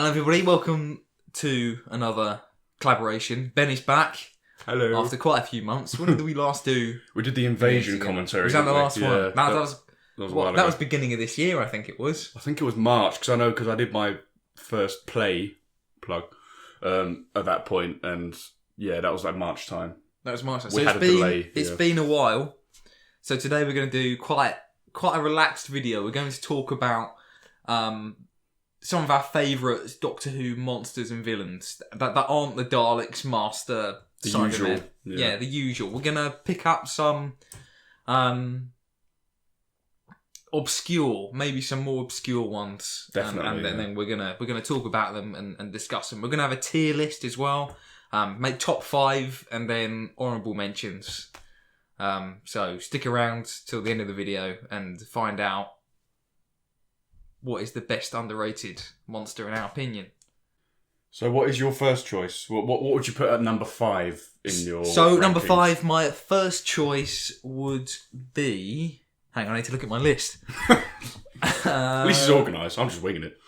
Hello everybody, welcome to another collaboration. Ben is back. Hello. After quite a few months. When did we last do? We did the invasion commentary. Was that the last one? Yeah, That was beginning of this year, I think it was. I think it was March, because I did my first plug at that point, and yeah, that was like March time. That was March time. So it's been a while. So today we're going to do quite a relaxed video. We're going to talk about some of our favourite Doctor Who monsters and villains that aren't the Daleks, Master, the Cybermen. usual. Yeah, the usual. We're going to pick up some obscure, maybe some more obscure ones. Definitely. And then we're gonna talk about them and discuss them. We're gonna have a tier list as well. Make top 5 and then honourable mentions. So stick around till the end of the video and find out what is the best underrated monster in our opinion. So what is your first choice? What would you put at number 5 in your So rankings? number 5, my first choice would be... Hang on, I need to look at my list. At least it's organised. I'm just winging it.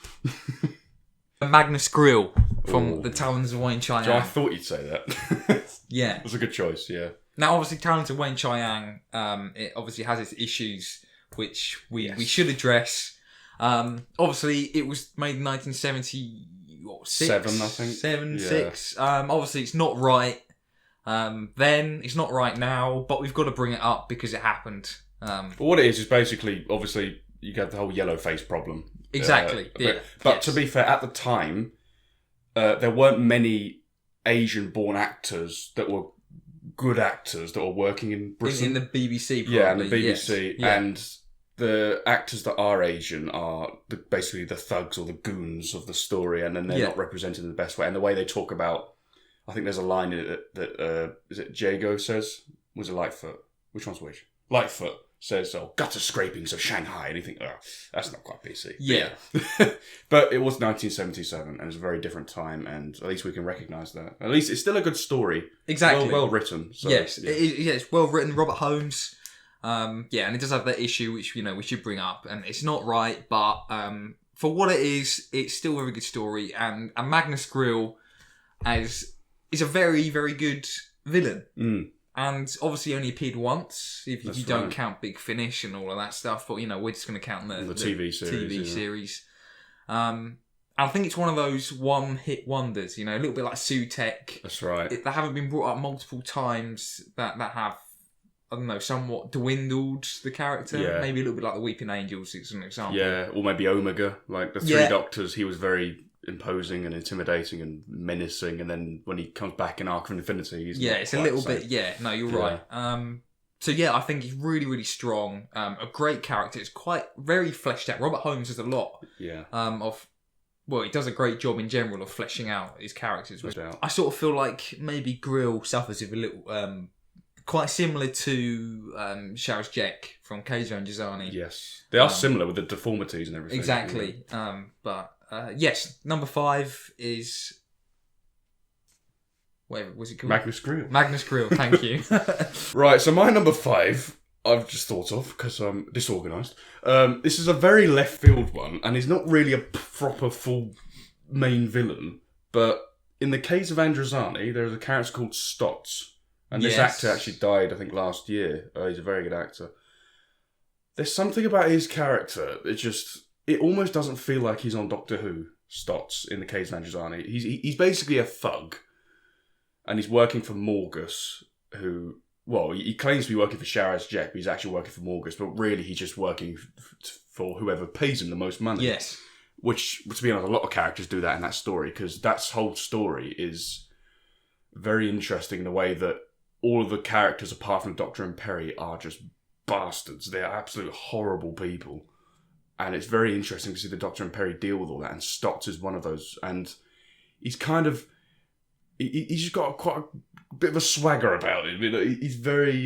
Magnus Grill from the Talons of Wayne Chiang. So I thought you'd say that. Yeah. That's a good choice, yeah. Now, obviously, Talons of Wayne Chiang, it obviously has its issues, which we should address. Obviously, it was made in 1976. 7, I think. 6. Obviously, it's not right then. It's not right now, but we've got to bring it up because it happened. But what it is basically, obviously, you get the whole yellow face problem. Exactly. But to be fair, at the time, there weren't many Asian-born actors that were good actors that were working in Britain. In the BBC, probably. Yeah, in the BBC. Yes. Yeah. And the actors that are Asian are basically the thugs or the goons of the story, and then they're not represented in the best way. And the way they talk about... I think there's a line in it that is it Jago says? Was it Lightfoot? Which one's which? Lightfoot says, gutter scrapings of Shanghai. And you think, that's not quite PC. Yeah. But it was 1977, and it's a very different time, and at least we can recognise that. At least it's still a good story. Exactly. Well written. So, yes, yeah. It's well written. Robert Holmes. And it does have that issue, which, we should bring up. And it's not right, but for what it is, it's still a very good story. And Magnus Grill is a very, very good villain. Mm. And obviously only appeared once, if you don't right. count Big Finish and all of that stuff. But, we're just going to count the TV series. series. I think it's one of those one-hit wonders, a little bit like Sutek. That's right. They haven't been brought up multiple times that have, I don't know, somewhat dwindled the character. Yeah. Maybe a little bit like the Weeping Angels, is an example. Yeah, or maybe Omega. Like the 3 Doctors, he was very imposing and intimidating and menacing, and then when he comes back in Arc of Infinity, he's it's a little bit. Yeah, no, you're right. So I think he's really, really strong. A great character. It's very fleshed out. Robert Holmes does a lot. Yeah. He does a great job in general of fleshing out his characters. I sort of feel like maybe Grill suffers with a little, quite similar to Sharaz Jek from Kaiser and Jazani. Yes, they are similar with the deformities and everything. Exactly. But yes, number 5 is... Whatever was it called? Magnus Grill. Magnus Grill, thank you. Right, so my number 5, I've just thought of, because I'm disorganised. This is a very left field one, and he's not really a proper full main villain, but in the case of Androzani, there's a character called Stotts, and this actor actually died, I think, last year. He's a very good actor. There's something about his character, it almost doesn't feel like he's on Doctor Who, Stotts, in the case of Androzani. He's basically a thug, and he's working for Morgus, who... Well, he claims to be working for Sharaz Jek, but he's actually working for Morgus, but really he's just working for whoever pays him the most money. Yes. Which, to be honest, a lot of characters do that in that story, because that whole story is very interesting in the way that all of the characters, apart from Doctor and Perry, are just bastards. They're absolute horrible people. And it's very interesting to see the Doctor and Perry deal with all that, and Stotts is one of those. And he's kind of... He's just got quite a bit of a swagger about him. He's very...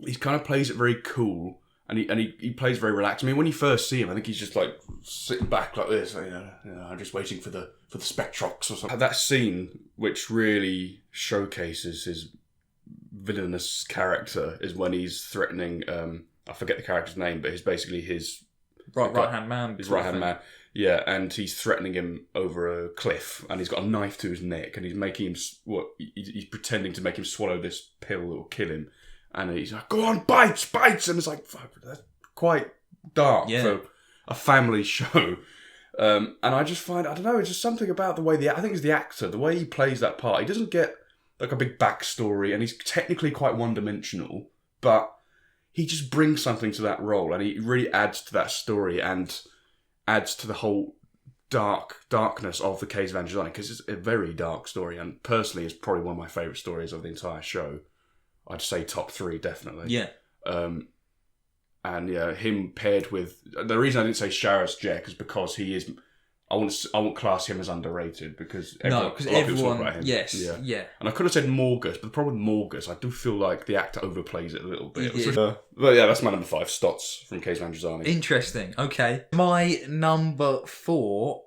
he kind of plays it very cool, and he plays very relaxed. I mean, when you first see him, I think he's just like sitting back like this. I'm just waiting for the Spectrox or something. That scene, which really showcases his villainous character, is when he's threatening... I forget the character's name, but it's basically his right hand man. His right hand man. Yeah, and he's threatening him over a cliff, and he's got a knife to his neck, and he's making him he's pretending to make him swallow this pill that will kill him, and he's like, "Go on, bites," and it's like, fuck, that's quite dark for a family show. And I just find, I don't know, it's just something about the way I think it's the actor, the way he plays that part. He doesn't get like a big backstory, and he's technically quite one-dimensional, but he just brings something to that role, and he really adds to that story and adds to the whole darkness of the Case of Angelina, because it's a very dark story, and personally it's probably one of my favourite stories of the entire show. I'd say top 3, definitely. Yeah. And yeah, him paired with... The reason I didn't say Sharaz Jek is because he is... I won't class him as underrated, because everyone talk about him. Yes, yeah. And I could have said Morgus, but the problem with Morgus, I do feel like the actor overplays it a little bit. But yeah, that's my number 5, Stotts from Case of Angelina. Interesting, okay. My number 4,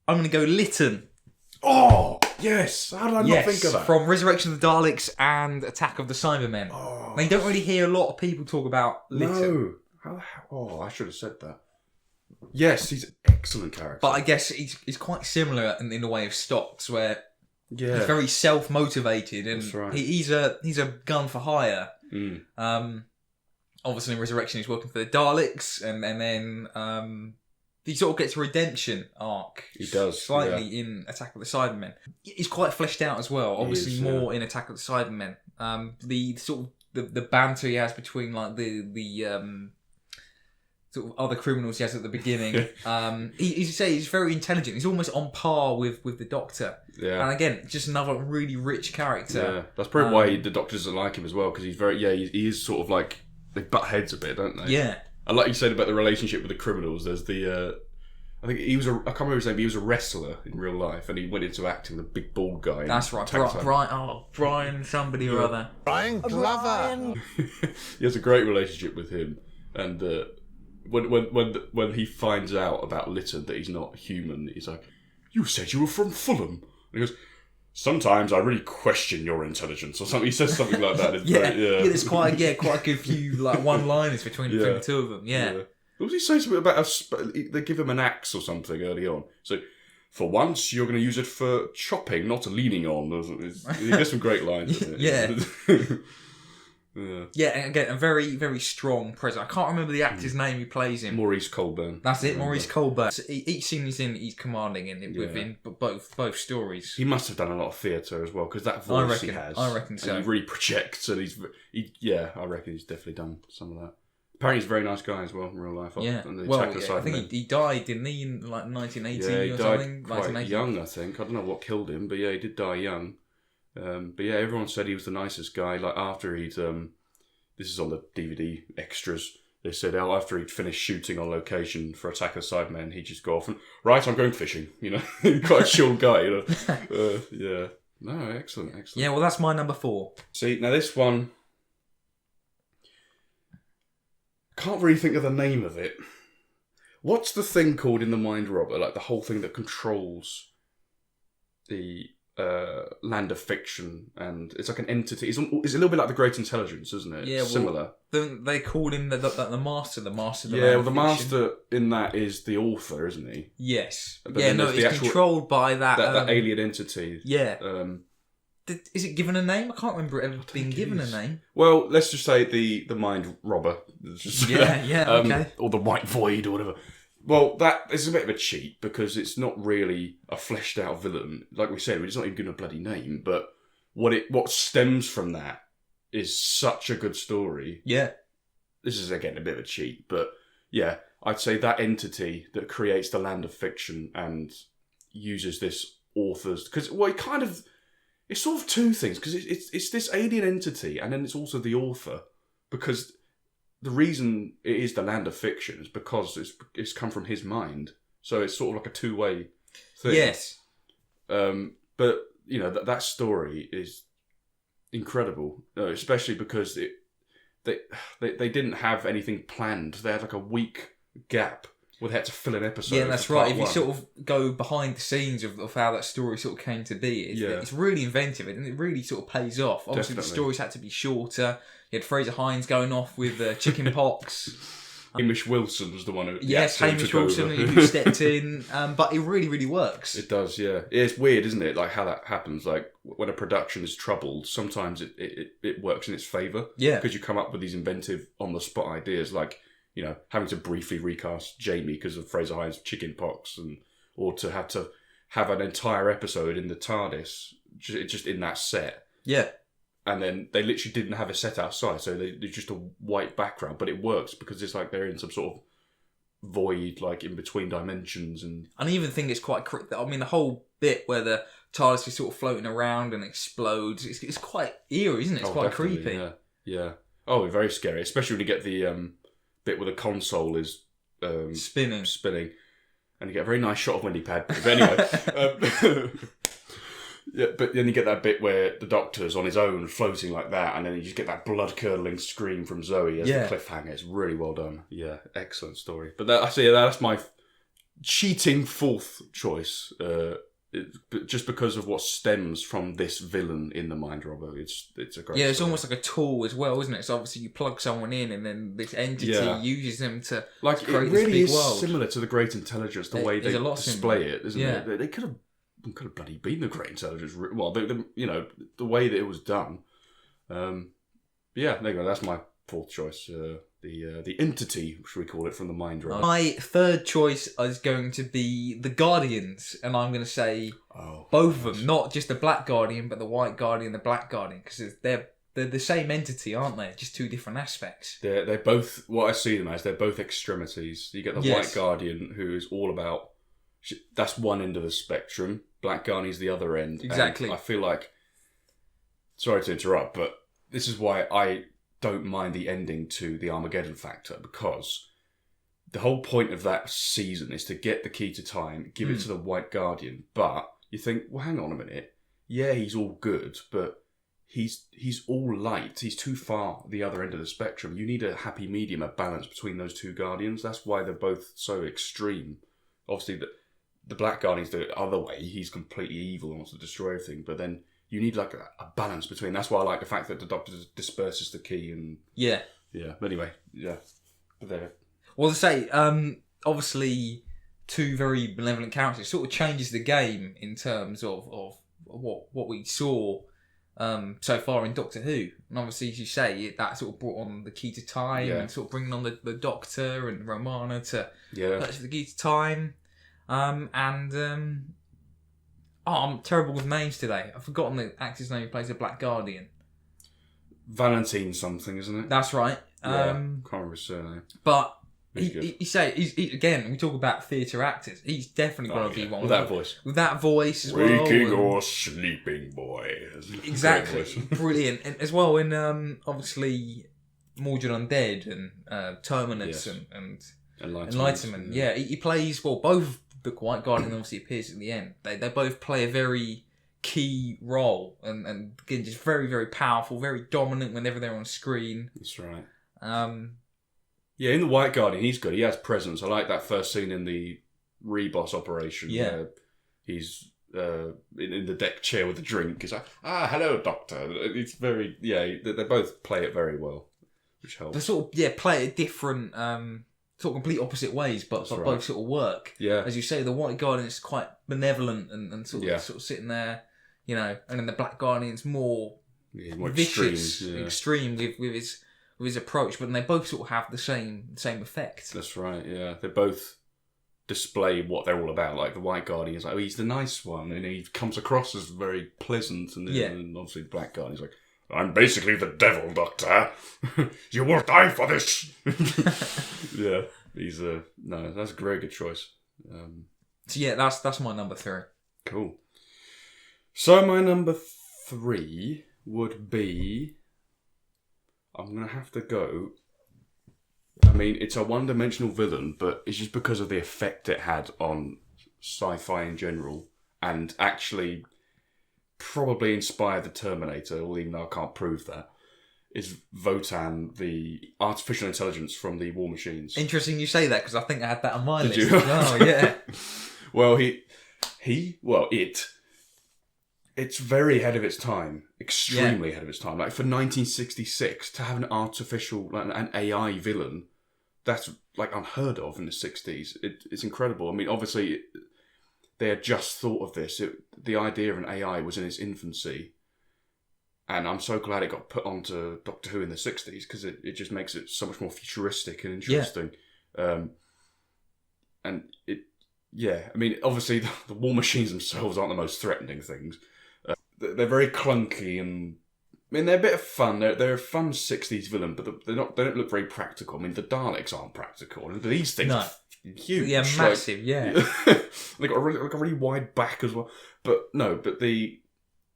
I'm going to go Lytton. Oh, yes! How did I not think of that? From Resurrection of the Daleks and Attack of the Cybermen. Oh. Now, you don't really hear a lot of people talk about Lytton. No. I should have said that. Yes, he's an excellent character. But I guess he's quite similar in the way of Stotts, where he's very self-motivated, and he's a gun for hire. Obviously in Resurrection he's working for the Daleks, and then he sort of gets a redemption arc. He does slightly in Attack of the Cybermen. He's quite fleshed out as well. Obviously more in Attack of the Cybermen. The sort of the banter he has between like the sort of other criminals he has at the beginning. He's very intelligent. He's almost on par with the Doctor. Yeah. And again, just another really rich character. Yeah, that's probably why the Doctor doesn't like him as well, because he's very he is sort of like, they butt heads a bit, don't they? Yeah. And like you said about the relationship with the criminals, there's the I think he was I can't remember his name, but he was a wrestler in real life, and he went into acting, the big bald guy. That's right, Brian somebody or other. Brian Glover. He has a great relationship with him, and when he finds out about Lytton, that he's not human, he's like, "You said you were from Fulham," and he goes, "Sometimes I really question your intelligence," or something. He says something like that. There's quite a good few like one-liners between the two of them. Yeah. What does he say something about they give him an axe or something early on? So, for once, you're going to use it for chopping, not leaning on. He gets some great lines. Yeah, and again, a very, very strong presence. I can't remember the actor's name who plays him. Maurice Colburn. That's it, Maurice Colburn. So each scene he's in, he's commanding within both stories. He must have done a lot of theatre as well, because that voice he has. I reckon so. And he really projects, and I reckon he's definitely done some of that. Apparently he's a very nice guy as well in real life. Yeah. I think he died, didn't he, in like 1980 or something? Yeah, he died quite young, I think. I don't know what killed him, but yeah, he did die young. But yeah, everyone said he was the nicest guy. Like after he'd, this is on the DVD extras, they said after he'd finished shooting on location for Attack of the Cybermen, he'd just go off and, right, I'm going fishing, you know. Quite a chill guy, you know. Yeah. No, excellent. Yeah, well, that's my number 4. See, now this one, can't really think of the name of it. What's the thing called in the Mind Robber? Like the whole thing that controls the land of fiction, and it's like an entity. It's a little bit like the Great Intelligence, isn't it? Yeah, similar. They call him the master. The master. The master in that is the author, isn't he? Yes. But it's controlled by that alien entity. Yeah. Is it given a name? I can't remember it ever being given a name. Well, let's just say the Mind Robber. Okay. Or the White Void or whatever. Well, that is a bit of a cheat, because it's not really a fleshed out villain. Like we said, it's not even given a bloody name, but what stems from that is such a good story. Yeah. This is, again, a bit of a cheat, but yeah, I'd say that entity that creates the land of fiction and uses this author's... Because, well, it's sort of two things, because it's this alien entity, and then it's also the author, because the reason it is the land of fiction is because it's come from his mind, so it's sort of like a two-way thing. Yes. But you know that story is incredible, especially because they didn't have anything planned. They had like a week gap where they had to fill an episode. Yeah, that's right. If you sort of go behind the scenes of how that story sort of came to be, it's really inventive, and it really sort of pays off. Obviously, the stories had to be shorter. You had Fraser Hines going off with chicken pox. Hamish Wilson was the one who... Yes, Hamish Wilson who stepped in, but it really, really works. It does, yeah. It's weird, isn't it? Like how that happens. Like when a production is troubled, sometimes it works in its favour. Yeah. Because you come up with these inventive, on-the-spot ideas, like, you know, having to briefly recast Jamie because of Fraser Hines' chicken pox, or to have an entire episode in the TARDIS, just in that set. Yeah. And then they literally didn't have a set outside, so they're just a white background. But it works because it's like they're in some sort of void, like in between dimensions. And I even think it's quite... I mean, the whole bit where the TARDIS is sort of floating around and explodes, it's quite eerie, isn't it? It's quite creepy. Yeah. Oh, very scary, especially when you get the bit where the console is spinning. And you get a very nice shot of Wendy Pad. But anyway... Yeah, but then you get that bit where the Doctor's on his own, floating like that, and then you just get that blood-curdling scream from Zoe as the cliffhanger. It's really well done. Yeah, excellent story. But that's my cheating fourth choice, just because of what stems from this villain in the Mind Robber. It's a great it's story. almost like a tool as well, isn't it? So obviously you plug someone in, and then this entity uses them to create it really this big is world. Similar to the Great Intelligence, the way they display it, isn't it? They could have bloody been the Great Intelligence. Well, the way that it was done. There you go. That's my fourth choice. The entity, should we call it, from the Mind Robber. My third choice is going to be the Guardians, and I'm going to say both of them, not just the Black Guardian, but the White Guardian, the Black Guardian, because they're the same entity, aren't they? Just two different aspects. They're both, what I see them as, they're both extremities. You get the White Guardian, who is all about... That's one end of the spectrum. Black Guardian's the other end. Exactly. And I feel like... Sorry to interrupt, but this is why I don't mind the ending to the Armageddon Factor, because the whole point of that season is to get the key to time, give it to the White Guardian, but you think, well, hang on a minute. Yeah, he's all good, but he's all light. He's too far the other end of the spectrum. You need a happy medium, a balance between those two Guardians. That's why they're both so extreme. Obviously, the Black Guardian's the other way. He's completely evil and wants to destroy everything. But then you need like a balance between. That's why I like the fact that the Doctor disperses the key and yeah. But anyway, But there. Well, to say, obviously, two very benevolent characters. It sort of changes the game in terms of what we saw so far in Doctor Who. And obviously, as you say, that sort of brought on the key to time and sort of bringing on the Doctor and Romana to purchase the key to time. I'm terrible with names today. I've forgotten the actor's name who plays the Black Guardian. Valentine something, isn't it? That's right. Can't remember his surname. But he's again, we talk about theatre actors. He's definitely got to be one. With that voice. With that voice as well. Waking or sleeping, boy. Exactly. Brilliant. And as well in, obviously, Mordred Undead and Terminus and Enlightenment. Yeah, he plays, both the White Guardian obviously appears at the end. They both play a very key role and again, just very, very powerful, very dominant whenever they're on screen. That's right. In the White Guardian, he's good. He has presence. I like that first scene in the Reboss operation. Yeah. Where he's in the deck chair with a drink. He's like, hello, Doctor. It's very, they both play it very well, which helps. They sort of, play it different... sort of complete opposite ways, but both sort of work. Yeah. As you say, the White Guardian is quite benevolent and sort of sitting there, and then the Black Guardian's more vicious, extreme with his approach, but then they both sort of have the same effect. That's right, yeah. They both display what they're all about. Like the White Guardian is like, he's the nice one, and he comes across as very pleasant, and obviously the Black Guardian's like, I'm basically the devil, Doctor. You will die for this. He's that's a very good choice. So that's my number 3. Cool. So my number 3 would be... I'm going to have to go... I mean, it's a one-dimensional villain, but it's just because of the effect it had on sci-fi in general, and actually... probably inspired the Terminator, even though I can't prove that, is Votan, the artificial intelligence from the War Machines. Interesting you say that, because I think I had that on my list. Did you? Oh, yeah. Well, it's very ahead of its time. Extremely ahead of its time. Like, for 1966, to have an artificial, an AI villain that's like unheard of in the 60s. It's incredible. I mean, obviously, they had just thought of this. The idea of an AI was in its infancy. And I'm so glad it got put onto Doctor Who in the 60s because it just makes it so much more futuristic and interesting. Yeah. And I mean, obviously the war machines themselves aren't the most threatening things. They're very clunky and, I mean, they're a bit of fun. They're a fun 60s villain, but they don't look very practical. I mean, the Daleks aren't practical. And these things are huge. Yeah, massive, yeah. They got a really wide back as well. But the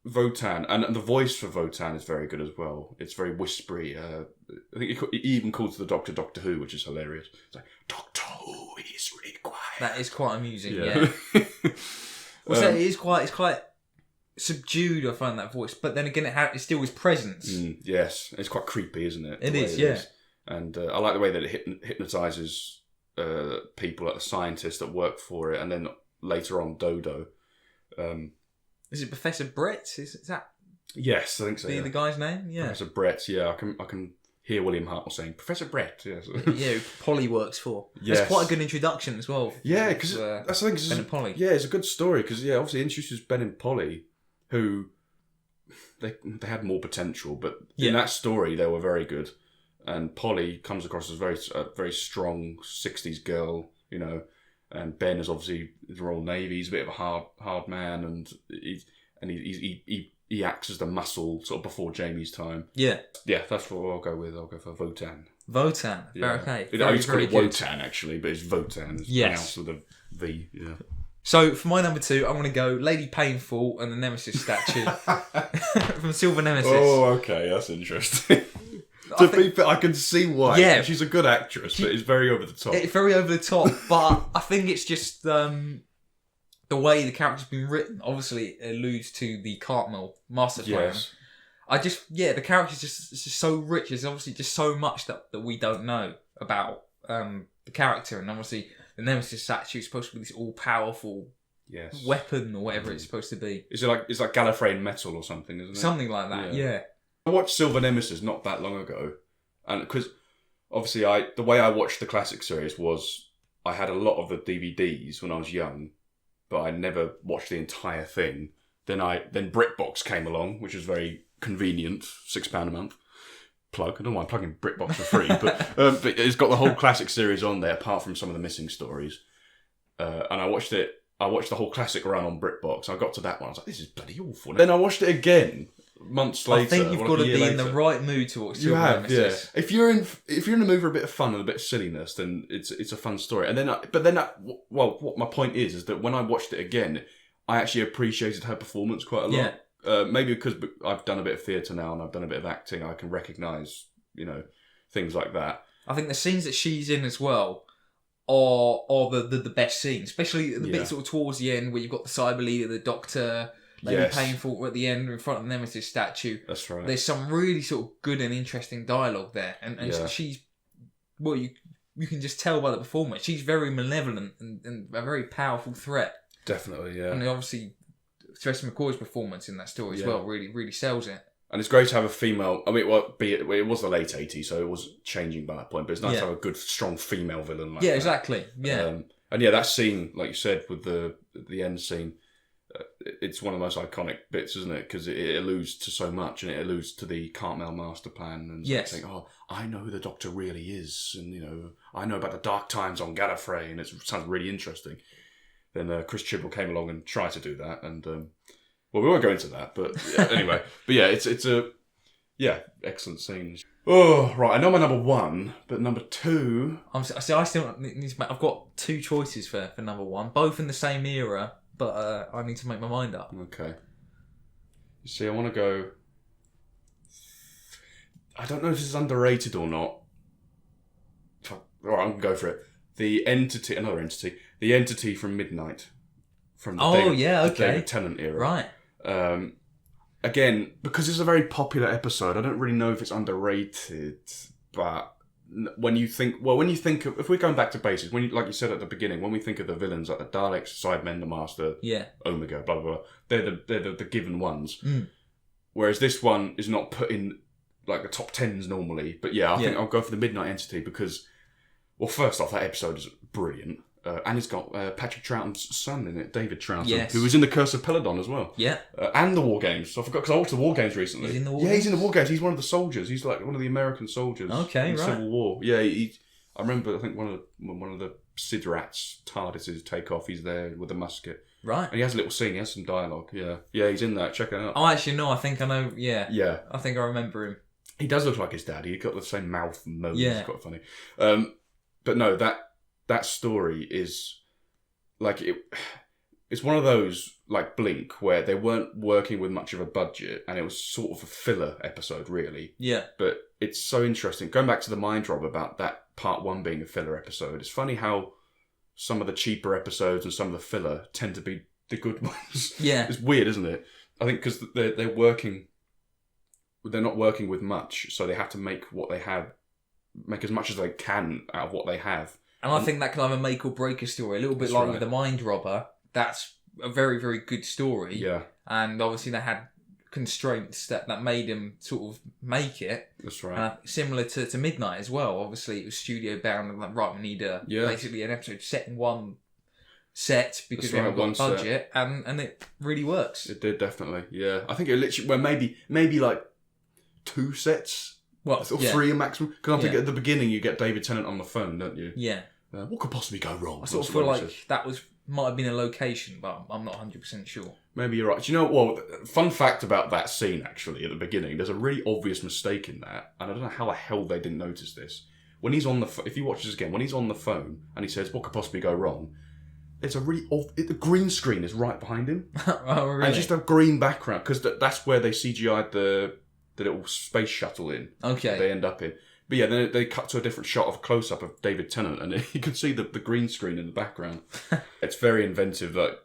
Votan, and the voice for Votan is very good as well. It's very whispery. I think he even calls the Doctor Doctor Who, which is hilarious. It's like, Doctor Who is really quiet. That is quite amusing, yeah. It's quite subdued, I find, that voice. But then again, it still has presence. Yes. It's quite creepy, isn't it? It is. And I like the way that it hypnotises people, like the scientists that work for it, and then later on Dodo. Is it Professor Brett? Is that? Yes, I think so. The guy's name? Yeah. Professor Brett. Yeah, I can hear William Hartnell saying Professor Brett. Yes. Yeah, who Polly works for. Yes. That's quite a good introduction as well. Yeah, because that's the thing. Ben and Polly. Yeah, it's a good story because obviously it introduces Ben and Polly, who they had more potential, but in that story they were very good. And Polly comes across as a very strong 60s girl, and Ben is obviously in the Royal Navy. He's a bit of a hard man, and he acts as the muscle sort of before Jamie's time. Yeah, that's what I'll go with. I'll go for Votan. Votan, okay. I used to call it Wotan actually, but it's Votan. It's pronounced with a V. Yeah. So for my number 2, I'm going to go Lady Painful and the Nemesis statue from Silver Nemesis. Oh, okay, that's interesting. I can see why. Yeah, she's a good actress, but it's very over the top. It's very over the top, but I think it's just the way the character's been written. Obviously, it alludes to the Cartmel master plan. Yes. The character's just so rich. There's obviously just so much that we don't know about the character, and obviously the Nemesis statue is supposed to be this all-powerful weapon or whatever it's supposed to be. It's like Gallifreyan metal or something, isn't it? Something like that. Yeah. I watched Silver Nemesis not that long ago, and because obviously the way I watched the classic series was I had a lot of the DVDs when I was young, but I never watched the entire thing. Then BritBox came along, which was very convenient, £6 a month. Plug. I don't know why I'm plugging BritBox for free, but it's got the whole classic series on there, apart from some of the missing stories. And I watched it. I watched the whole classic run on BritBox. I got to that one. I was like, this is bloody awful. Then I watched it again months later. I think you've got to be in the right mood to watch Silver Nemesis. If you're in the mood for a bit of fun and a bit of silliness, then it's a fun story. And then, what my point is that when I watched it again, I actually appreciated her performance quite a lot. Yeah. Maybe because I've done a bit of theatre now and I've done a bit of acting, I can recognise, things like that. I think the scenes that she's in as well are the best scenes, especially the bit sort of towards the end where you've got the cyber leader, the Doctor, Lady Painful at the end in front of the Nemesis statue. That's right. There's some really sort of good and interesting dialogue there, and she's you can just tell by the performance she's very malevolent and a very powerful threat. Definitely, yeah. And obviously, Theresa McCoy's performance in that story as well really sells it. And it's great to have a female. I mean, it was the late 80s, so it was changing by that point. But it's nice to have a good, strong female villain like that. Yeah, exactly. Yeah. And that scene, like you said, with the end scene, it's one of the most iconic bits, isn't it? Because it alludes to so much, and it alludes to the Cartmel master plan, and saying, "Oh, I know who the Doctor really is, and I know about the dark times on Gallifrey," and it sounds really interesting. Then Chris Chibnall came along and tried to do that, and we won't go into that, but anyway. But it's a excellent scene. Oh, right. I know my number 1, but number 2... I still need to I've got 2 choices for number 1, both in the same era, but I need to make my mind up. Okay. You see, I want to go... I don't know if this is underrated or not. All right, I'm going to go for it. The Entity from Midnight. From the David Tennant era. Right. Again, because it's a very popular episode, I don't really know if it's underrated, but if we're going back to basics, like you said at the beginning, when we think of the villains like the Daleks, Cybermen, the Master, Omega, blah, blah, blah, they're the given ones. Mm. Whereas this one is not put in like the top 10s normally. But I think I'll go for the Midnight Entity because, Well, first off, that episode is brilliant. And it's got Patrick Troughton's son in it, David Troughton, Yes. who was in The Curse of Peladon as well. Yeah. And the War Games. So I forgot, because I watched the War Games recently. He's in the War Games? Games? He's in the War Games. He's one of the soldiers. He's like one of the American soldiers Okay, in right. Civil War. Yeah, I remember, I think one of the Sidrat's TARDISes take off, he's there with a musket. Right. And he has a little scene, he has some dialogue. Yeah, he's in that. Check it out. Oh, actually, no, I think I know. Yeah. Yeah. I think I remember him. He does look like his dad. He's got the same mouth and nose. Yeah. It's quite funny. But no, that story is like it's one of those like Blink where they weren't working with much of a budget and it was sort of a filler episode, really. Yeah. But it's so interesting. Going back to the Mind Rob about that part 1 being a filler episode, it's funny how some of the cheaper episodes and some of the filler tend to be the good ones. Yeah. It's weird, isn't it? I think because they're not working with much, so they have to make as much as they can out of what they have. And I think that can either make or break a story. A little bit That's like right. with The Mind Robber. That's a very, very good story. Yeah, And obviously they had constraints that made them sort of make it. that's right. Similar to Midnight as well. Obviously it was studio bound and like, right, we need basically an episode set in one set because That's we right, haven't got one a set. budget and it really works. It did, definitely. Yeah, I think it literally, well, maybe like 2 sets. Well, Or 3 maximum. Because I think Yeah. at the beginning you get David Tennant on the phone, don't you? Yeah. What could possibly go wrong? I sort of feel like that might have been a location, but I'm not 100% sure. Maybe you're right. Do you know, well, fun fact about that scene, actually, at the beginning, there's a really obvious mistake in that, and I don't know how the hell they didn't notice this. When he's on if you watch this again, when he's on the phone, and he says, what could possibly go wrong, it's a really the green screen is right behind him. Oh, really? And just a green background, because that's where they CGI'd the little space shuttle in. Okay. They end up in. But yeah, then they cut to a different shot of close-up of David Tennant, and you can see the green screen in the background. It's very inventive, like,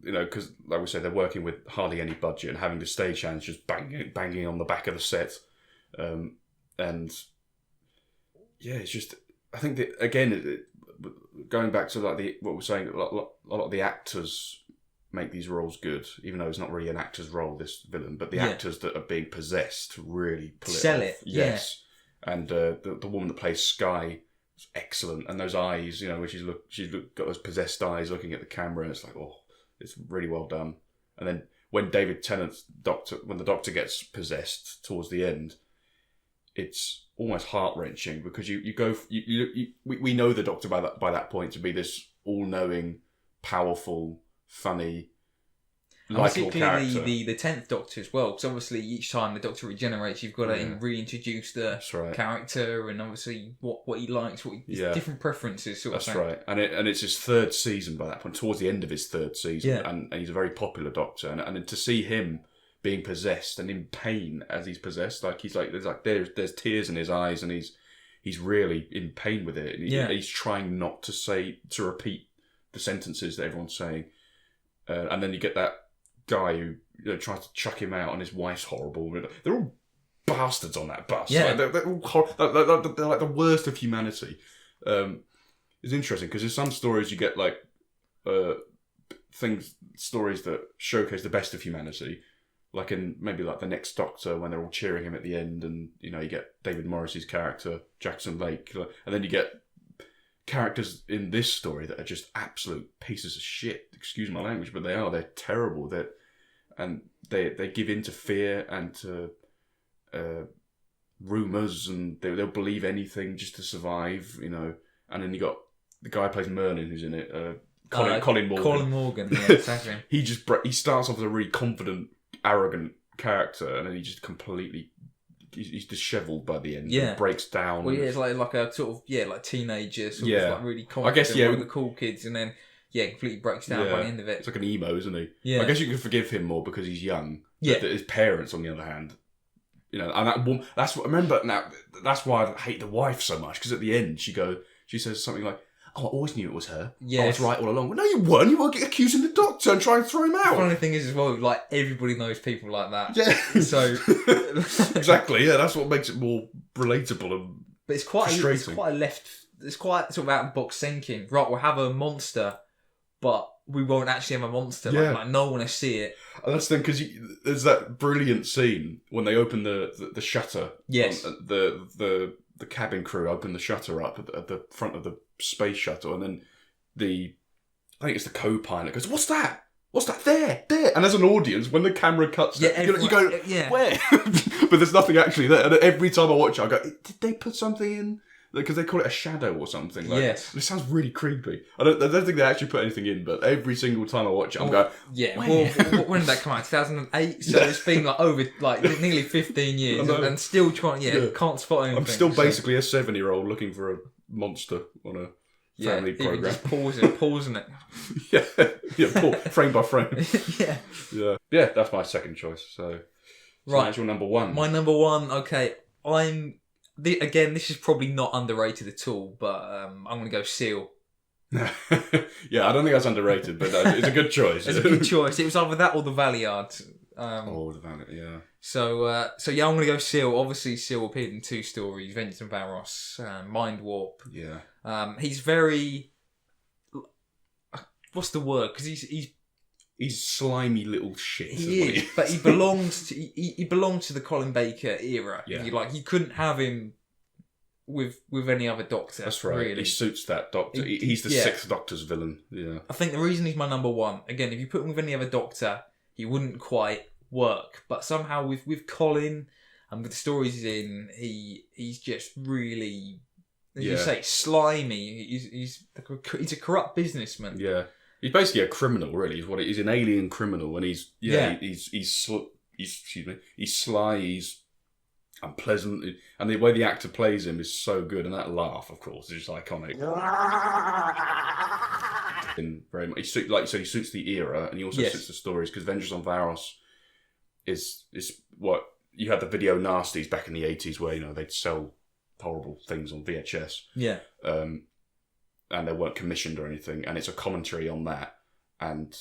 you know, because, like we said, they're working with hardly any budget and having the stagehands just banging on the back of the set. And, yeah, it's just... I think that, again, going back to like what we're saying, a lot of the actors make these roles good, even though it's not really an actor's role, this villain, but the actors that are being possessed really pull it Sell off. it, Yes. And the woman that plays Sky is excellent, and those eyes, you know, where she's got those possessed eyes looking at the camera, and it's like, oh, it's really well done. And then when David Tennant's when the Doctor gets possessed towards the end, it's almost heart-wrenching because we know the Doctor by that point to be this all-knowing, powerful, funny, likeable character. The 10th Doctor as well, because obviously each time the Doctor regenerates, you've got to reintroduce the That's right. character and obviously what he likes, different preferences sort That's of thing. right. And it's his 3rd season by that point, towards the end of his 3rd season, Yeah. and he's a very popular Doctor, and to see him being possessed and in pain as he's possessed, there's tears in his eyes, and he's really in pain with it, and he's trying not to repeat the sentences that everyone's saying, and then you get that guy who tries to chuck him out, and his wife's horrible. They're all bastards on that bus. Yeah. Like, they're all they're like the worst of humanity. It's interesting because in some stories you get like stories that showcase the best of humanity, like in maybe like the Next Doctor when they're all cheering him at the end, and you get David Morrissey's character Jackson Lake, and then you get characters in this story that are just absolute pieces of shit. Excuse my language, but they're terrible. They give in to fear and to rumours, and they'll believe anything just to survive. And then you got the guy who plays Merlin, who's in it, Colin Morgan. Colin Morgan, yeah, exactly. he starts off as a really confident, arrogant character, and then he just completely. He's dishevelled by the end. Yeah. He breaks down. Well, yeah, it's like a sort of like teenager, sort Yeah. of like really confident, I guess, yeah. one of the cool kids, and then completely breaks down by the end of it. It's like an emo, isn't he? Yeah. I guess you can forgive him more because he's young. Yeah. But his parents, on the other hand, and that woman. That's what I remember. Now that's why I hate the wife so much, because at the end she says something like, "Oh, I always knew it was her. Yes. I was right all along." Well, no, you weren't. You were accusing the Doctor and trying to throw him The out. funny thing is as well, like everybody knows people like that. Yeah. So exactly. Yeah, that's what makes it more relatable and. But it's quite frustrating. it's quite sort of out of the box thinking. Right, we'll have a monster, but we won't actually have a monster. Yeah. Like no one will see it. And that's the thing, because there's that brilliant scene when they open the shutter. Yes. The the cabin crew open the shutter up at the front of the space shuttle, and then I think it's the co-pilot goes, "What's that? What's that? There!" And as an audience, when the camera cuts, you go, "Where?" But there's nothing actually there. And every time I watch it, I go, "Did they put something in?" Because they call it a shadow or something. Like, yes. It sounds really creepy. I don't think they actually put anything in, but every single time I watch it, I'm going, yeah. Where? Well, when did that come out? 2008. So it's been like over nearly 15 years, and still trying. Yeah, can't spot anything. I'm still basically a 7-year-old looking for a monster on a family program. Just pausing it. Frame by frame. Yeah. That's my second choice. So that's your number one. My number one. Okay, again, this is probably not underrated at all, but I'm going to go Seal. Yeah, I don't think that's underrated, but it's a good choice. It's a good choice. It was either that or the Valiard. The Valiard, yeah. So yeah, I'm going to go Seal. Obviously, Seal appeared in 2 stories, Vengeance and Varos, Mind Warp. Yeah. He's very... What's the word? Because he's slimy little shit. He is, but he belongs to he belongs to the Colin Baker era. Yeah. You couldn't have him with any other Doctor. That's right. Really. He suits that Doctor. He's the 6th Doctor's villain. Yeah. I think the reason he's my number one, again, if you put him with any other Doctor, he wouldn't quite work. But somehow with Colin and with the stories he's in, he's just really, as you say, slimy. He's a corrupt businessman. Yeah. He's basically a criminal, really. He's an alien criminal, and he's sly, he's unpleasant, and the way the actor plays him is so good, and that laugh, of course, is just iconic. And very much, he suits the era, and he also suits the stories, because Vengeance on Varos is what you had the video nasties back in the 80s, where they'd sell horrible things on VHS. Yeah. And they weren't commissioned or anything, and it's a commentary on that. And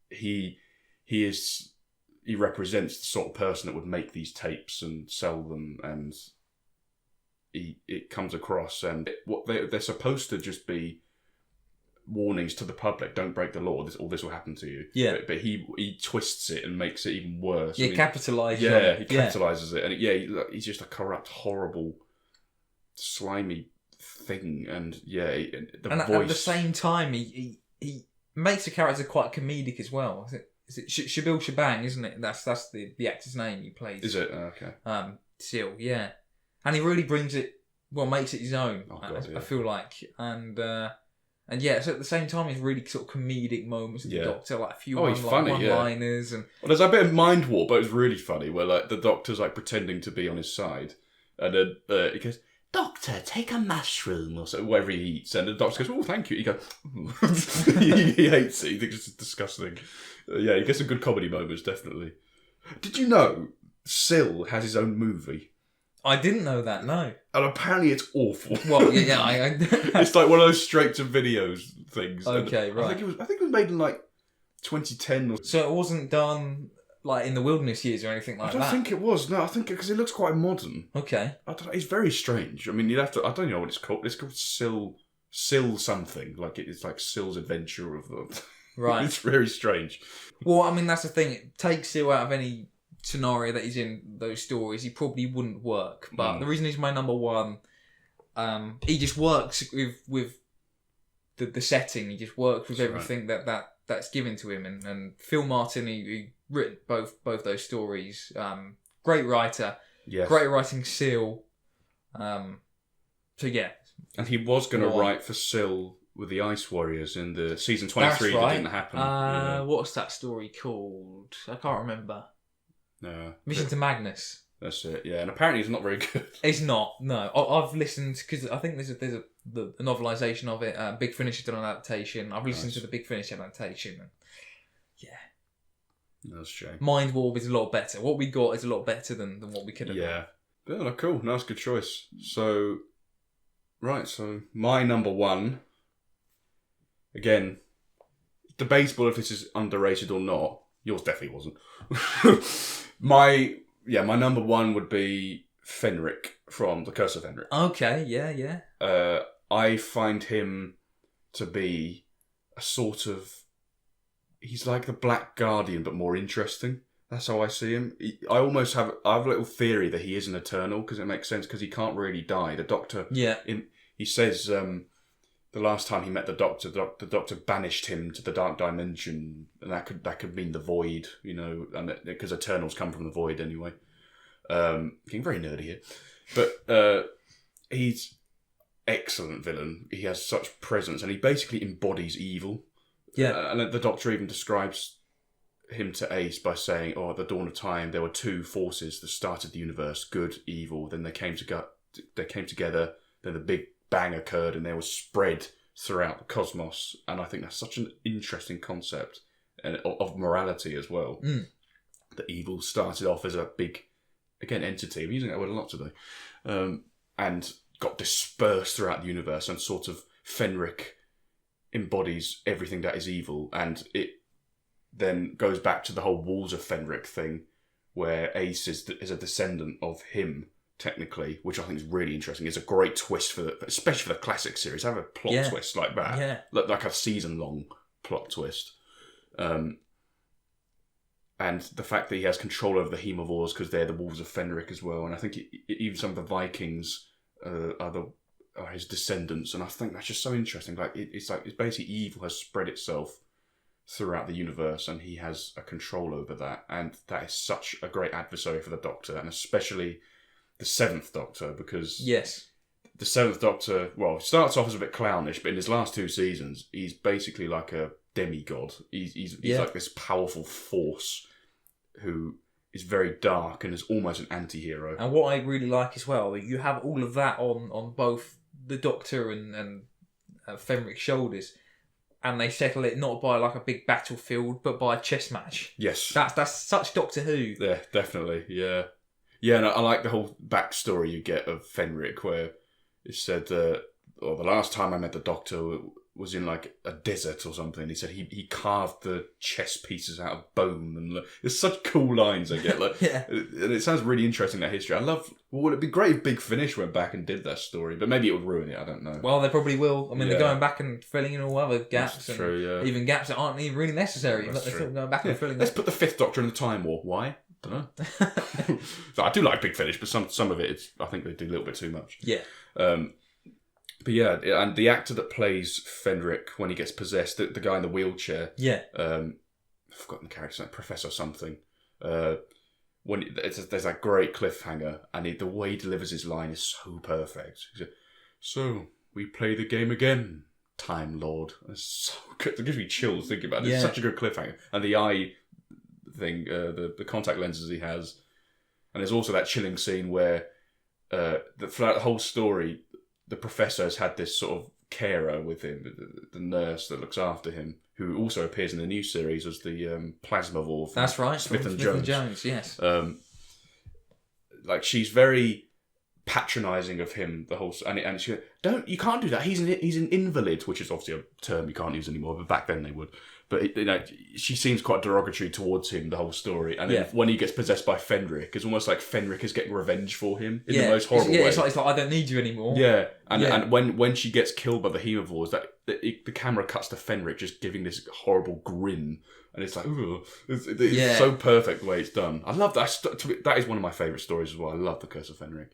he represents the sort of person that would make these tapes and sell them, and it comes across, and they're supposed to just be warnings to the public: don't break the law. This will happen to you. Yeah. But he twists it and makes it even worse. Yeah, capitalises. Yeah, he capitalises it, and he's just a corrupt, horrible, slimy thing, and voice. At the same time, he makes the character quite comedic as well. Is it Shabil Shabang, isn't it? That's the actor's name he plays. Is it? Okay. Seal, yeah, and he really brings it. Well, makes it his own. Oh, God, I feel like, and yeah. So at the same time, it's really sort of comedic moments with the Doctor, like a few one-liners, and there's a bit of mind warp, but it's really funny where like the Doctor's like pretending to be on his side, and then he goes, "Doctor, take a mushroom," or so, whatever he eats. And the Doctor goes, "Oh, thank you." He goes, he hates it. He thinks it's disgusting. He gets some good comedy moments, definitely. Did you know Syl has his own movie? I didn't know that, no. And apparently it's awful. Well, yeah. It's like one of those straight-to-videos things. Okay, right. I think it was made in like 2010 or... So it wasn't done like in the wilderness years or anything like that? I don't think it was. No, I think because it looks quite modern. Okay. I don't know. It's very strange. I mean, you'd have to... I don't know what it's called. It's called Syl something. Like it's like Syl's Adventure of the... Right. It's very strange. Well, I mean, that's the thing. It takes Syl out of any scenario that he's in those stories. He probably wouldn't work. But the reason he's my number one, he just works with the setting. He just works with everything that's given to him. And Phil Martin, he written both those stories. Great writer. Yes. Great writing Syl. So yeah. And he was going to write for Syl with the Ice Warriors in the season 23 that didn't happen. What's that story called? I can't remember. Mission to Magnus. That's it, yeah. And apparently it's not very good. It's not, no. I've listened, because I think there's a novelisation of it. Big Finish did an adaptation. I've listened to the Big Finish adaptation. And that's a shame. Mind Warp is a lot better. What we got is a lot better than what we could have got. Yeah, cool. No, that's a good choice. So my number one, again, debatable if this is underrated or not. Yours definitely wasn't. My number one would be Fenric from The Curse of Fenric. Okay, yeah. I find him to be a sort of... He's like the Black Guardian, but more interesting. That's how I see him. I have a little theory that he is an Eternal, because it makes sense, because he can't really die. The Doctor, he says the last time he met the Doctor banished him to the Dark Dimension, and that could mean the Void, and because Eternals come from the Void anyway. Getting very nerdy here, but he's excellent villain. He has such presence, and he basically embodies evil. Yeah, and the Doctor even describes him to Ace by saying, at the dawn of time, there were two forces that started the universe: good, evil. Then they came together. Then the Big Bang occurred, and they were spread throughout the cosmos. And I think that's such an interesting concept, and of morality as well. That evil started off as a big, again, entity. I'm using that word a lot today, and got dispersed throughout the universe, and sort of Fenric embodies everything that is evil, and it then goes back to the whole Walls of Fenric thing, where Ace is a descendant of him, technically, which I think is really interesting. It's a great twist especially for the classic series. Have a plot twist like that, like a season-long plot twist, and the fact that he has control over the Hemovores because they're the Wolves of Fenric as well. And I think even some of the Vikings are his descendants, and I think that's just so interesting. Like it's basically evil has spread itself throughout the universe, and he has a control over that, and that is such a great adversary for the Doctor, and especially the Seventh Doctor, because the Seventh Doctor, starts off as a bit clownish, but in his last two seasons, he's basically like a demigod. He's like this powerful force who is very dark and is almost an anti-hero. And what I really like as well, you have all of that on both the Doctor and Fenric's shoulders. And they settle it not by like a big battlefield, but by a chess match. Yes. That's such Doctor Who. Yeah, definitely. Yeah. Yeah, and I like the whole backstory you get of Fenric, where it said, the last time I met the Doctor was in like a desert or something. He said he carved the chess pieces out of bone, and there's such cool lines I get. Like, and it sounds really interesting, that history. I love. Would it be great if Big Finish went back and did that story? But maybe it would ruin it. I don't know. Well, they probably will. I mean, they're going back and filling in all other gaps. That's true, even gaps that aren't even really necessary. But they're still going back and filling. Let's put the Fifth Doctor in the Time War. Why? Don't know. So I do like Big Finish, but some of it, I think they do a little bit too much. Yeah. But yeah, and the actor that plays Fenric when he gets possessed, the guy in the wheelchair. Yeah. I've forgotten the character's name, Professor something. When there's that great cliffhanger, and the way he delivers his line is so perfect. He said, "So we play the game again, Time Lord." It's so good. It gives me chills thinking about it. It's such a good cliffhanger, and the eye thing, the contact lenses he has, and there's also that chilling scene where throughout the whole story, the Professor has had this sort of carer with him, the nurse that looks after him, who also appears in the new series as the Plasmavore. That's right, Smith and Jones. Yes. Like she's very patronising of him the whole, and she goes, you can't do that. He's an invalid, which is obviously a term you can't use anymore, but back then they would. But she seems quite derogatory towards him the whole story, and then when he gets possessed by Fenric, it's almost like Fenric is getting revenge for him in the most horrible way. It's like I don't need you anymore. Yeah, and when she gets killed by the Hemovores, the camera cuts to Fenric just giving this horrible grin, and it's like, ooh, it's so perfect the way it's done. I love that. That is one of my favourite stories as well. I love the Curse of Fenric.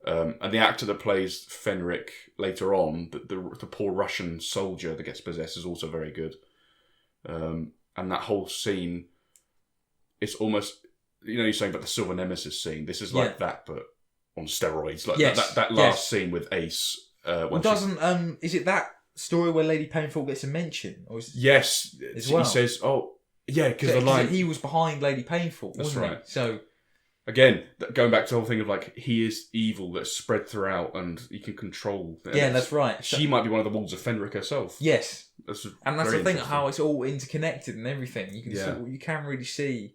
And the actor that plays Fenric later on, the poor Russian soldier that gets possessed, is also very good. And that whole scene, it's almost, you're saying about the Silver Nemesis scene. This is like that, but on steroids. Like that last scene with Ace. Is it that story where Lady Painful gets a mention? Or yes, as well? He says, because the line, he was behind Lady Painful. That's right. He? So. Again, going back to the whole thing of like, he is evil that's spread throughout and he can control. That's right. She might be one of the Wolves of Fenric herself. Yes. That's the thing, how it's all interconnected and everything. You can you can really see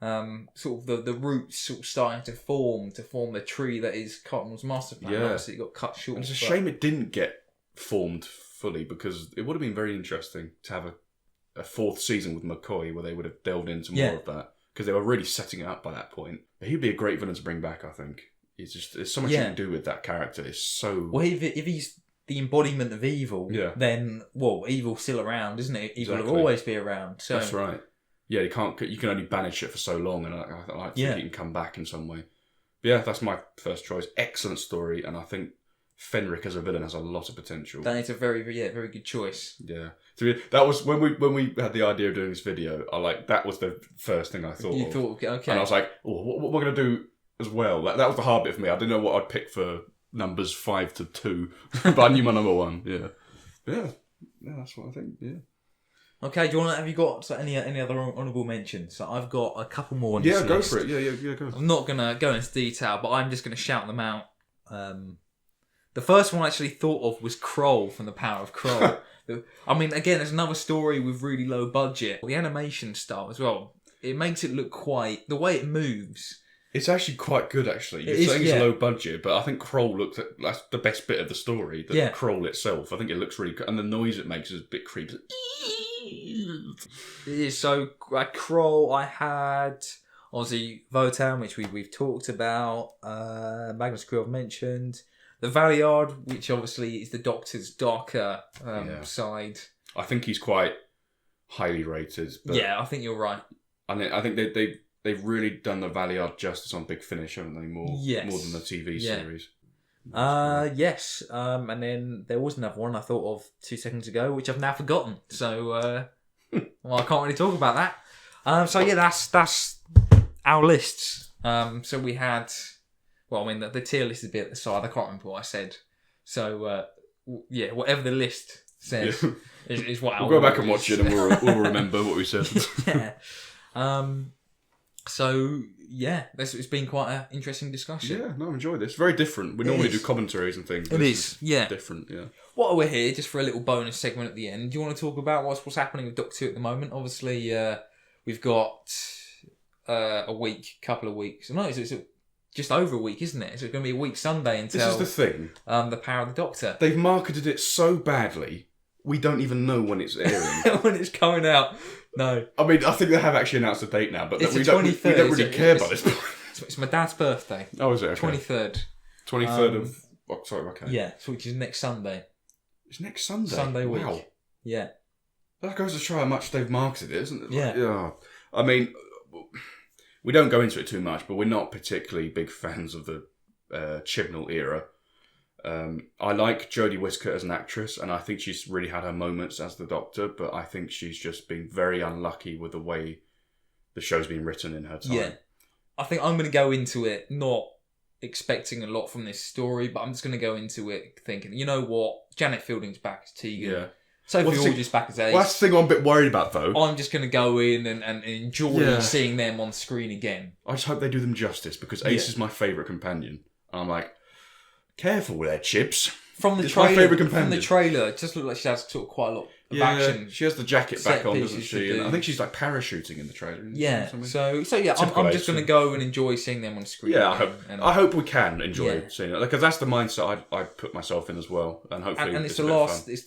sort of the roots sort of starting to form the tree that is Cotton's master plan. Obviously it got cut short. And it's a shame it didn't get formed fully, because it would have been very interesting to have a fourth season with McCoy where they would have delved into more of that. Because they were really setting it up by that point. But he'd be a great villain to bring back, I think. There's so much you can do with that character. It's so... Well, if he's the embodiment of evil, then, evil's still around, isn't it? Evil will always be around. So that's right. yeah, you can only banish it for so long, and I think it can come back in some way. But yeah, that's my first choice. Excellent story, and I think Fenric as a villain has a lot of potential. That is a very good choice. Yeah, so that was when we had the idea of doing this video. That was the first thing I thought. You thought, okay, and I was like, oh, what we're gonna do as well. That was the hard bit for me. I didn't know what I'd pick for numbers 5 to 2, but I knew my number 1. Yeah, that's what I think. Yeah. Okay, have you got any other honourable mentions? So I've got a couple more on this list. Go for it. Yeah, go. I'm not going to go into detail, but I'm just going to shout them out. The first one I actually thought of was Kroll from The Power of Kroll. I mean, again, there's another story with really low budget. The animation style as well, it makes it look quite... The way it moves... It's actually quite good, actually. You're saying it's low budget, but I think Kroll that's the best bit of the story. Kroll itself. I think it looks really good. And the noise it makes is a bit creepy. It is. So, Kroll, I had obviously Votan, which we've talked about. Magnus Crew I've mentioned. The Valiard, which obviously is the Doctor's darker side. I think he's quite highly rated. But yeah, I think you're right. I think they've really done the Valiard justice on Big Finish, haven't they? More than the TV series. Yes. And then there was another one I thought of 2 seconds ago, which I've now forgotten. So, I can't really talk about that. So yeah, that's our lists. So we had, the tier list is a bit at the side. I can't remember what I said. So whatever the list says is what we'll go back and watch it, and we'll remember what we said. Yeah. So, yeah, it's been quite an interesting discussion. Yeah, no, I enjoyed this. Very different. We normally do commentaries and things. It is, yeah. Different, yeah. While we're here, just for a little bonus segment at the end, do you want to talk about what's happening with Doctor Who at the moment? Obviously, we've got couple of weeks. No, it's just over a week, isn't it? So it's going to be a week Sunday until... This is the thing. The Power of the Doctor. They've marketed it so badly, we don't even know when it's airing. When it's coming out. No. I mean, I think they have actually announced a date now, but we don't really care by this point. It's my dad's birthday. Oh, is it? Okay. 23rd. 23rd of October, okay. Yeah, which is next Sunday. It's next Sunday? Sunday week. Wow. Yeah. That goes to show how much they've marketed it, isn't it? Yeah. I mean, we don't go into it too much, but we're not particularly big fans of the Chibnall era. I like Jodie Whittaker as an actress, and I think she's really had her moments as the Doctor, but I think she's just been very unlucky with the way the show's been written in her time. Yeah. I think I'm going to go into it not expecting a lot from this story, but I'm just going to go into it thinking, you know what? Janet Fielding's back as Tegan. Yeah. Sophie Aldridge's back as Ace. Well, that's the thing I'm a bit worried about, though. I'm just going to go in and enjoy seeing them on screen again. I just hope they do them justice, because Ace is my favourite companion. And I'm like, careful there, Chips. From the it's trailer, my favourite companion. From the trailer, it just looks like she has sort of quite a lot of action. She has the jacket back on, doesn't she? And I think she's like parachuting in the trailer. Yeah. So yeah, I'm just going to go and enjoy seeing them on screen. Yeah, I hope we can enjoy seeing it, because that's the mindset I put myself in as well, and hopefully and it's the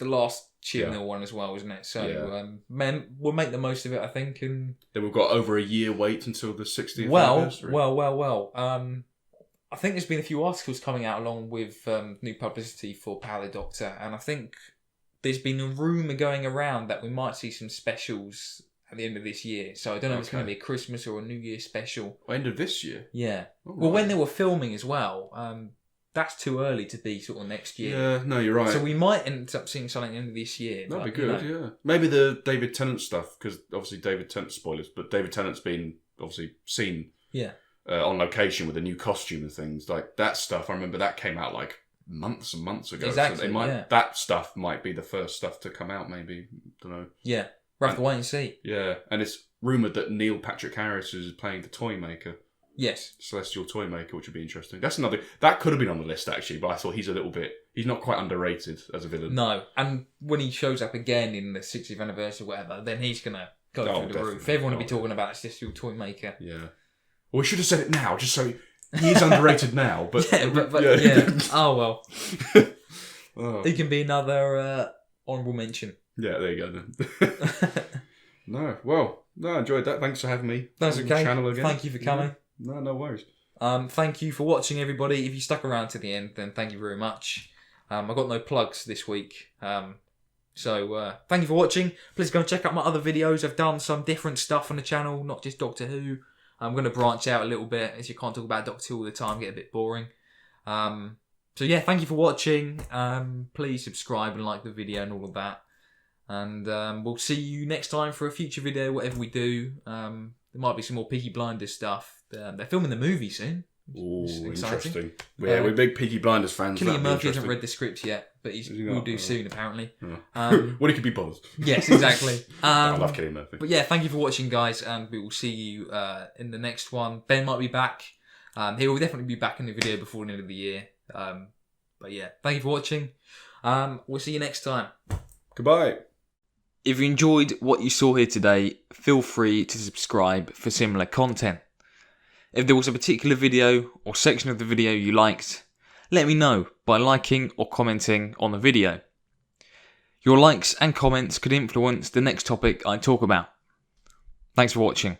last Chibnall one as well, isn't it? So we'll make the most of it, I think. And then we've got over a year wait until the 60th anniversary. Well. I think there's been a few articles coming out along with new publicity for Power of the Doctor, and I think there's been a rumour going around that we might see some specials at the end of this year. So I don't know if it's going to be a Christmas or a New Year special. End of this year? Yeah. Oh, well, when they were filming as well, that's too early to be sort of next year. Yeah, no, you're right. So we might end up seeing something at the end of this year. That'd be good, yeah. Maybe the David Tennant stuff, because obviously David Tennant, spoilers, but David Tennant's been obviously seen... Yeah. On location with a new costume and things like that stuff. I remember that came out like months and months ago. Exactly. So that stuff might be the first stuff to come out. Maybe, don't know. Yeah, we'll have to wait and see. Yeah, and it's rumored that Neil Patrick Harris is playing the Toymaker. Yes, Celestial Toymaker, which would be interesting. That's another that could have been on the list actually, but I thought he's not quite underrated as a villain. No, and when he shows up again in the 60th anniversary, or whatever, then he's gonna go through the roof. Everyone will be talking about Celestial Toymaker. Yeah. Well, we should have said it now, just so he is underrated now. But yeah. Oh well. He can be another honourable mention. Yeah, there you go then. I enjoyed that. Thanks for having me. That's on okay. The channel again. Thank you for coming. No worries. Thank you for watching, everybody. If you stuck around to the end, then thank you very much. I've got no plugs this week. So thank you for watching. Please go and check out my other videos. I've done some different stuff on the channel, not just Doctor Who. I'm going to branch out a little bit, as you can't talk about Doctor Who all the time, get a bit boring. So yeah, thank you for watching. Please subscribe and like the video and all of that. And we'll see you next time for a future video, whatever we do. There might be some more Peaky Blinders stuff. They're filming the movie soon. Ooh, interesting. Yeah, we're big Peaky Blinders fans. Cillian Murphy hasn't read the script yet, but we'll do soon, apparently. Yeah. When he could be bothered. Yes, exactly. I love Cillian Murphy. But yeah, thank you for watching, guys, and we will see you in the next one. Ben might be back. He will definitely be back in the video before the end of the year. But yeah, thank you for watching. We'll see you next time. Goodbye. If you enjoyed what you saw here today, feel free to subscribe for similar content. If there was a particular video or section of the video you liked, let me know by liking or commenting on the video. Your likes and comments could influence the next topic I talk about. Thanks for watching.